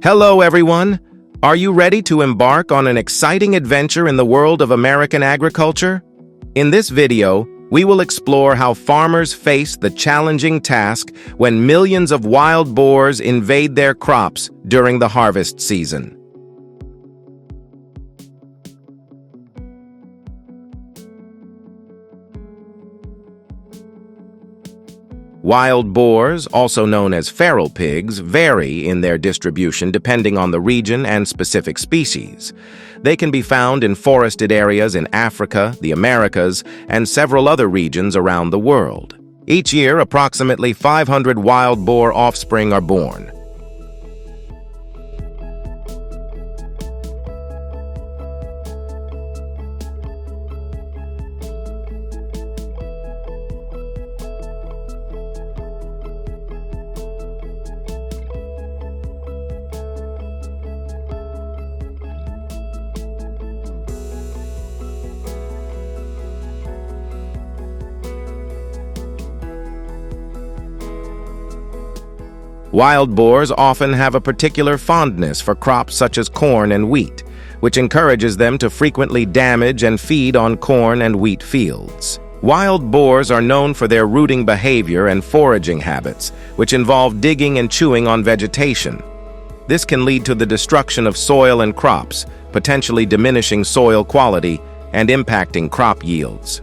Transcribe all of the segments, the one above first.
Hello, everyone. Are you ready to embark on an exciting adventure in the world of American agriculture? In this video, we will explore how farmers face the challenging task when millions of wild boars invade their crops during the harvest season. Wild boars, also known as feral pigs, vary in their distribution depending on the region and specific species. They can be found in forested areas in Africa, the Americas, and several other regions around the world. Each year, approximately 500 wild boar offspring are born. Wild boars often have a particular fondness for crops such as corn and wheat, which encourages them to frequently damage and feed on corn and wheat fields. Wild boars are known for their rooting behavior and foraging habits, which involve digging and chewing on vegetation. This can lead to the destruction of soil and crops, potentially diminishing soil quality and impacting crop yields.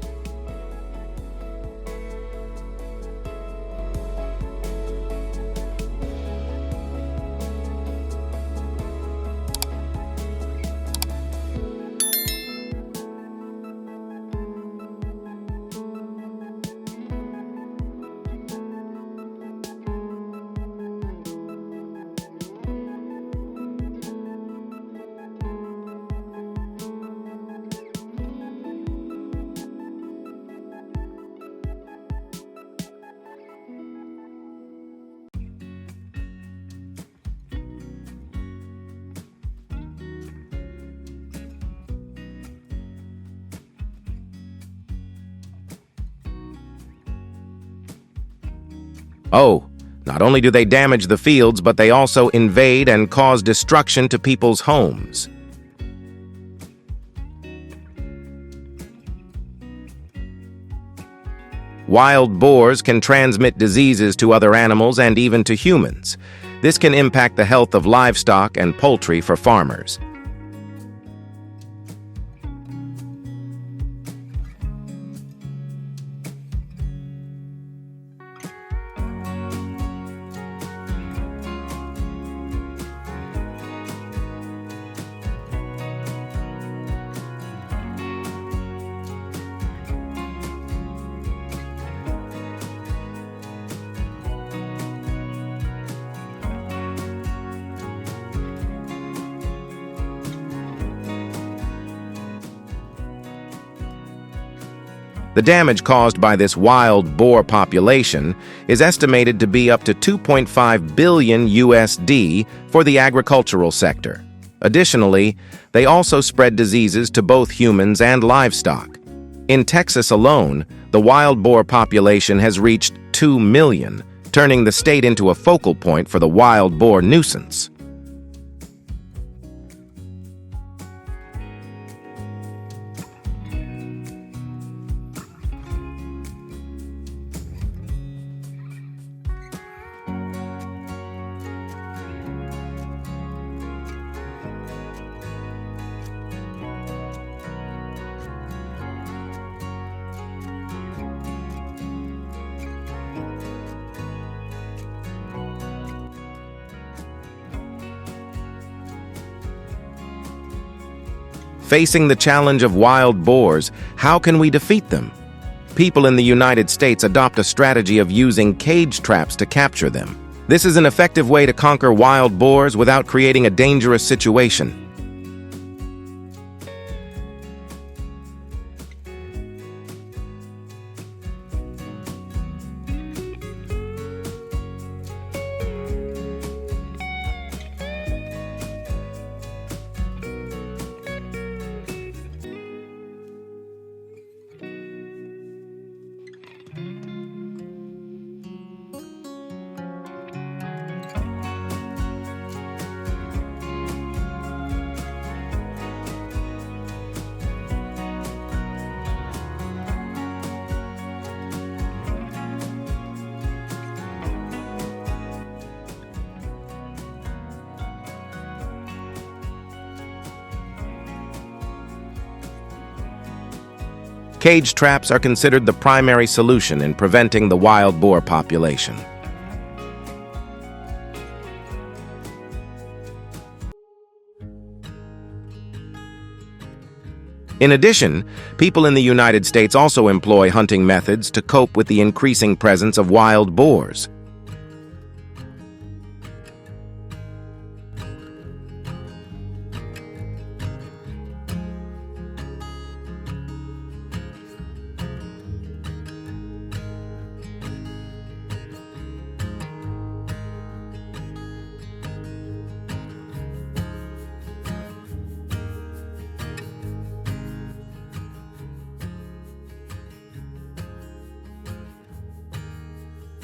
Oh, not only do they damage the fields, but they also invade and cause destruction to people's homes. Wild boars can transmit diseases to other animals and even to humans. This can impact the health of livestock and poultry for farmers. The damage caused by this wild boar population is estimated to be up to 2.5 billion USD for the agricultural sector. Additionally, they also spread diseases to both humans and livestock. In Texas alone, the wild boar population has reached 2 million, turning the state into a focal point for the wild boar nuisance. Facing the challenge of wild boars, how can we defeat them? People in the United States adopt a strategy of using cage traps to capture them. This is an effective way to conquer wild boars without creating a dangerous situation. Cage traps are considered the primary solution in preventing the wild boar population. In addition, people in the United States also employ hunting methods to cope with the increasing presence of wild boars.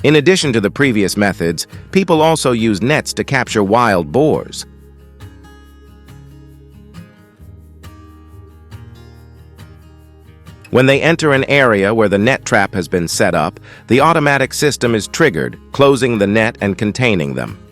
In addition to the previous methods, people also use nets to capture wild boars. When they enter an area where the net trap has been set up, the automatic system is triggered, closing the net and containing them.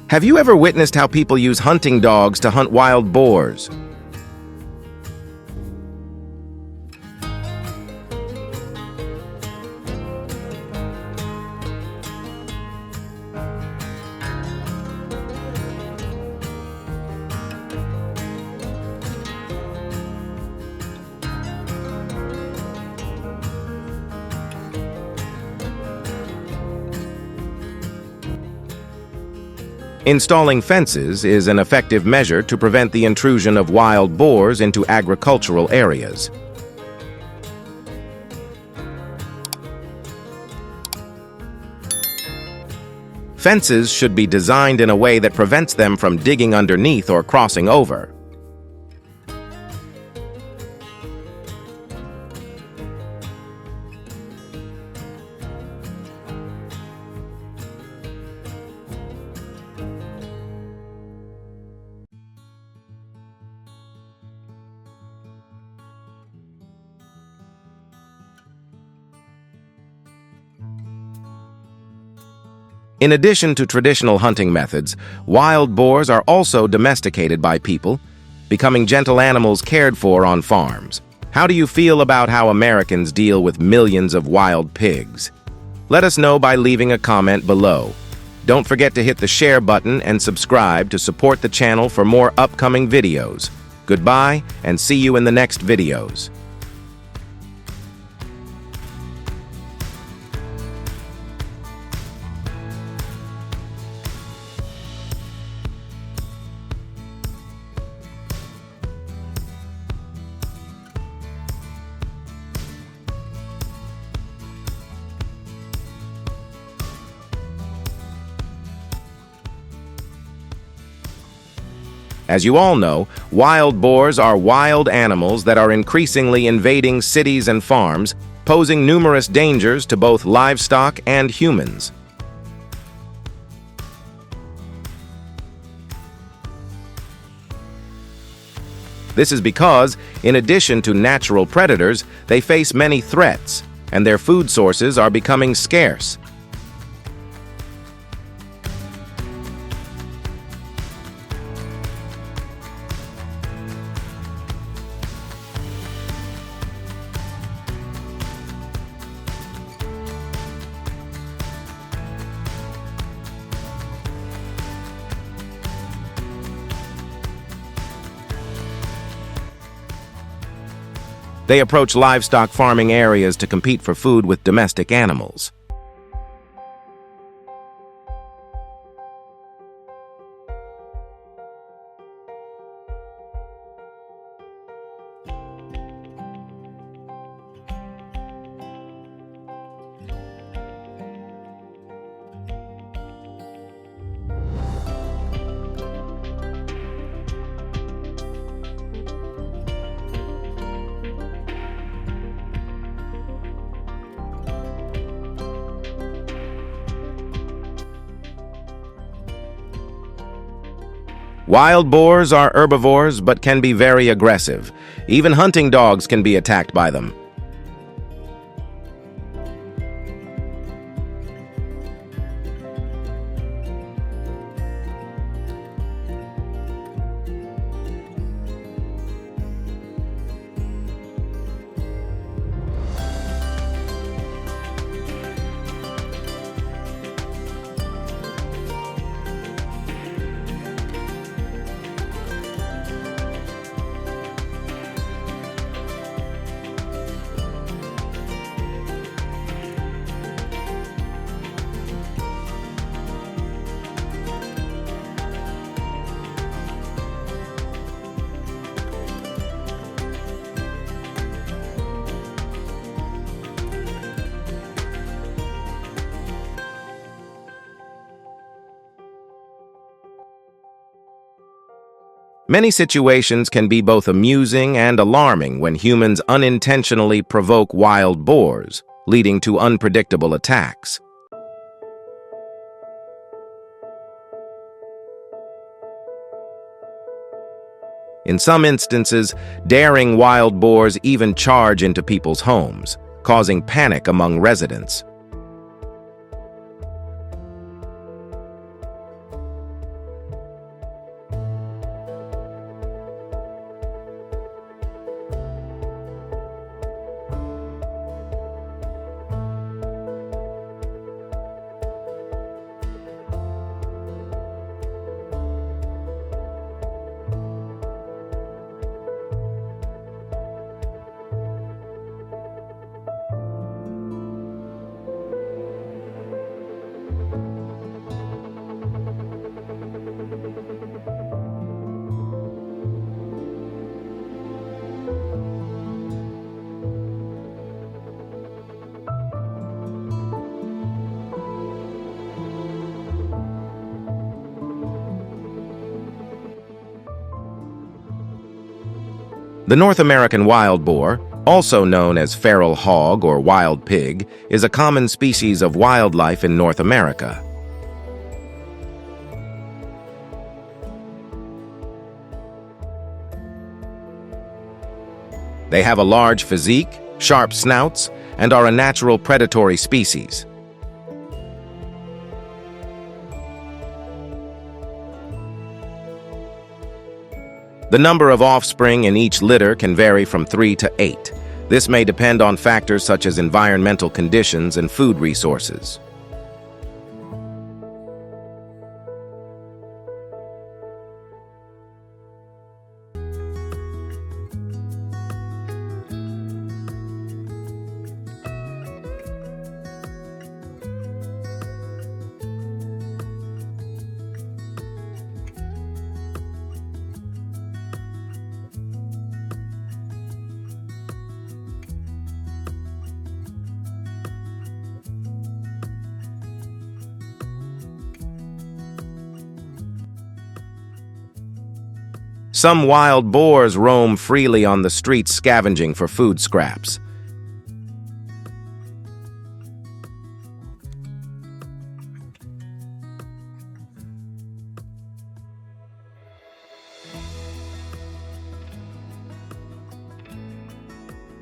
Have you ever witnessed how people use hunting dogs to hunt wild boars? Installing fences is an effective measure to prevent the intrusion of wild boars into agricultural areas. Fences should be designed in a way that prevents them from digging underneath or crossing over. In addition to traditional hunting methods, wild boars are also domesticated by people, becoming gentle animals cared for on farms. How do you feel about how Americans deal with millions of wild pigs? Let us know by leaving a comment below. Don't forget to hit the share button and subscribe to support the channel for more upcoming videos. Goodbye, and see you in the next videos. As you all know, wild boars are wild animals that are increasingly invading cities and farms, posing numerous dangers to both livestock and humans. This is because, in addition to natural predators, they face many threats, and their food sources are becoming scarce. They approach livestock farming areas to compete for food with domestic animals. Wild boars are herbivores but can be very aggressive. Even hunting dogs can be attacked by them. Many situations can be both amusing and alarming when humans unintentionally provoke wild boars, leading to unpredictable attacks. In some instances, daring wild boars even charge into people's homes, causing panic among residents. The North American wild boar, also known as feral hog or wild pig, is a common species of wildlife in North America. They have a large physique, sharp snouts, and are a natural predatory species. The number of offspring in each litter can vary from 3 to 8. This may depend on factors such as environmental conditions and food resources. Some wild boars roam freely on the streets scavenging for food scraps.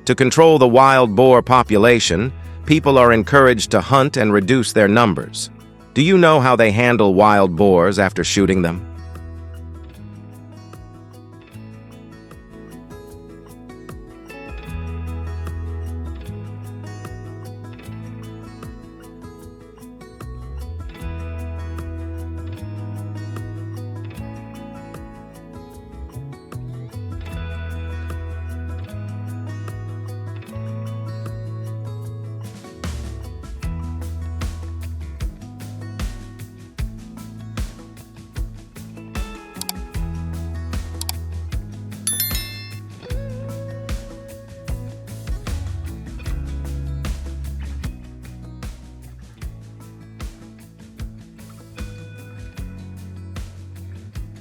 To control the wild boar population, people are encouraged to hunt and reduce their numbers. Do you know how they handle wild boars after shooting them?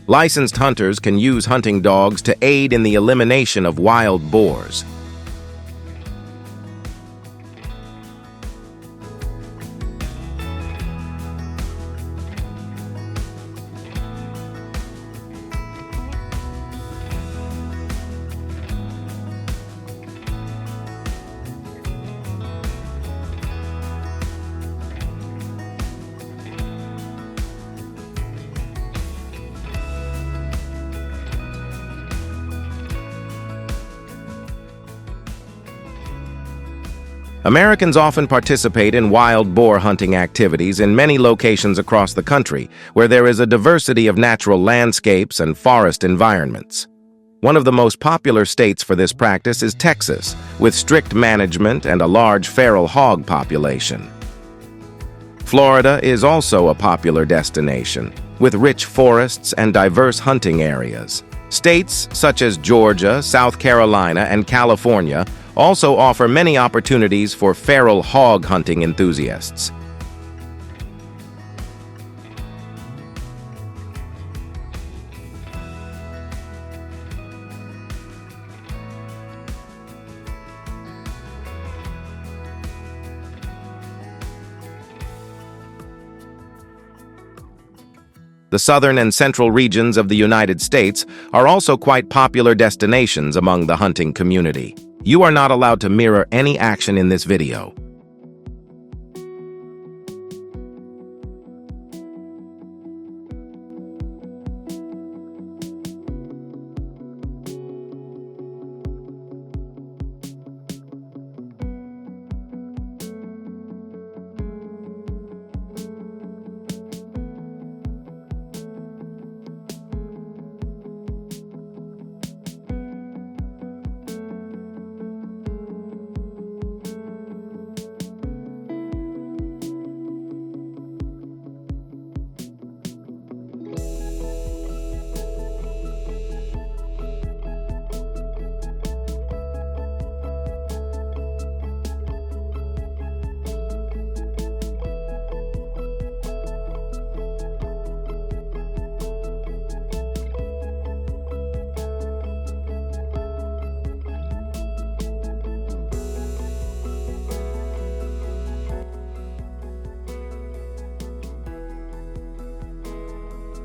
Licensed hunters can use hunting dogs to aid in the elimination of wild boars. Americans often participate in wild boar hunting activities in many locations across the country, where there is a diversity of natural landscapes and forest environments. One of the most popular states for this practice is Texas, with strict management and a large feral hog population. Florida is also a popular destination, with rich forests and diverse hunting areas. States such as Georgia, South Carolina, and California also offer many opportunities for feral hog hunting enthusiasts. The southern and central regions of the United States are also quite popular destinations among the hunting community. You are not allowed to mirror any action in this video.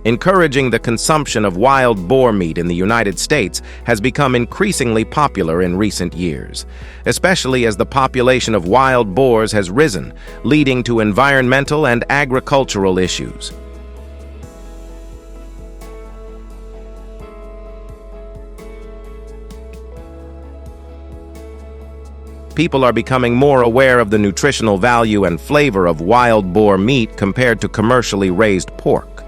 Encouraging the consumption of wild boar meat in the United States has become increasingly popular in recent years, especially as the population of wild boars has risen, leading to environmental and agricultural issues. People are becoming more aware of the nutritional value and flavor of wild boar meat compared to commercially raised pork.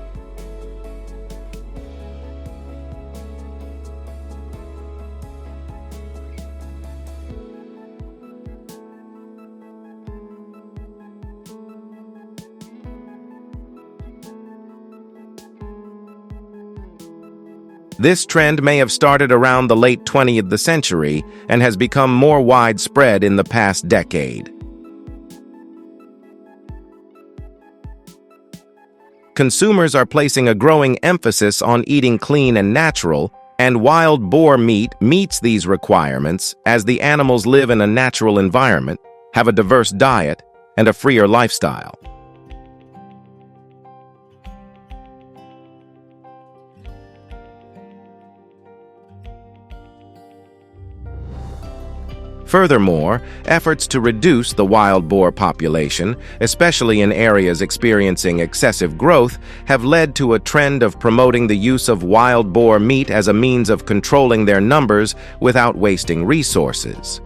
This trend may have started around the late 20th century and has become more widespread in the past decade. Consumers are placing a growing emphasis on eating clean and natural, and wild boar meat meets these requirements as the animals live in a natural environment, have a diverse diet, and a freer lifestyle. Furthermore, efforts to reduce the wild boar population, especially in areas experiencing excessive growth, have led to a trend of promoting the use of wild boar meat as a means of controlling their numbers without wasting resources.